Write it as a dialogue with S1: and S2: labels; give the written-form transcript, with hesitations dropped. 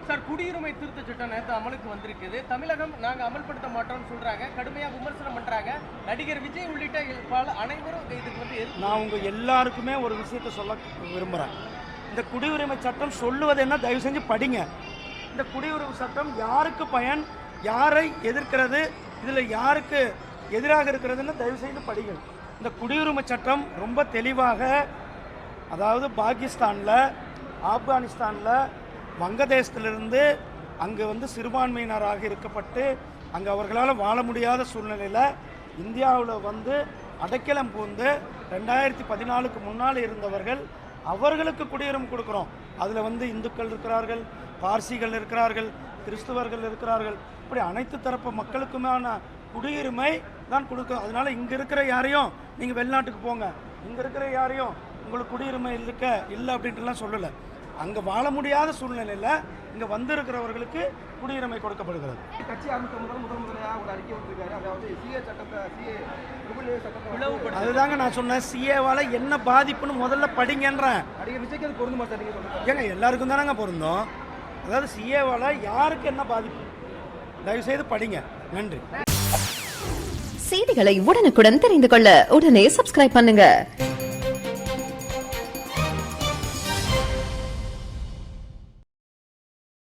S1: Sir, குடியுரிமை திருத்த சட்டம் நேற்று அமலுக்கு வந்திருக்குது. தமிழகம் நாங்க அமல்படுத்த மாட்டோம்னு சொல்றாங்க, கடுமையா விமர்சனம் பண்றாங்க. நடிகர் விஜய் உள்ளிட்ட பல அனைவரும் இதுக்கு வந்து
S2: நான் உங்க எல்லாருக்குமே ஒரு விஷயத்தை சொல்ல விரும்புகிறேன். இந்த குடியுரிமை சட்டம் சொல்லுவது என்ன, தயவு செஞ்சு படிங்க. இந்த குடியுரிமை சட்டம் யாருக்கு பயன், யாரை எதிர்க்கிறது, இதில் யாருக்கு எதிராக இருக்கிறதுன்னு தயவு செய்து படிங்கள். இந்த குடியுரிமை சட்டம் ரொம்ப தெளிவாக, அதாவது பாகிஸ்தானில், ஆப்கானிஸ்தானில், வங்கதேசத்திலிருந்து அங்கே வந்து சிறுபான்மையினராக இருக்கப்பட்டு அங்கே அவர்களால் வாழ முடியாத சூழ்நிலையில் இந்தியாவில் வந்து அடைக்கலம் பூந்து 2014க்கு முன்னால் இருந்தவர்கள், அவர்களுக்கு குடியுரிமை கொடுக்குறோம். அதில் வந்து இந்துக்கள் இருக்கிறார்கள், பார்சிகள் இருக்கிறார்கள், கிறிஸ்துவர்கள் இருக்கிறார்கள், இப்படி அனைத்து தரப்பு மக்களுக்குமான குடியுரிமை தான் கொடுக்கும். அதனால் இங்கே இருக்கிற யாரையும் நீங்கள் வெளிநாட்டுக்கு போங்க, இங்கே இருக்கிற யாரையும் உங்களுக்கு குடியுரிமை இல்லை அப்படின்ட்டுலாம் சொல்லலை. அங்கே வாழ முடியாத சூழ்நிலையில் இங்கே வந்திருக்கிறவர்களுக்கு குடியுரிமை கொடுக்கப்படுகிறது.
S3: கட்சி முதலாக ஒரு அறிக்கை விட்டுருக்காரு. அதாவது சிஏ சட்டத்தை
S2: அதுதாங்க நான் சொன்னேன். சிஏவால் என்ன பாதிப்புன்னு முதல்ல படிங்கன்றேன்.
S3: நடிகர் விஜய்க்கு அது பொருந்துமா சார்? நீங்கள் சொல்லுங்கள்.
S2: ஏங்க எல்லாருக்கும் தானங்க பொருந்தும். அதாவது சிஏவால் யாருக்கு என்ன பாதிப்பு, தயவுசெய்து படிங்க. நன்றி.
S4: செய்திகளை உடனுக்குடன் தெரிந்து கொள்ள உடனே சப்ஸ்கிரைப் பண்ணுங்க.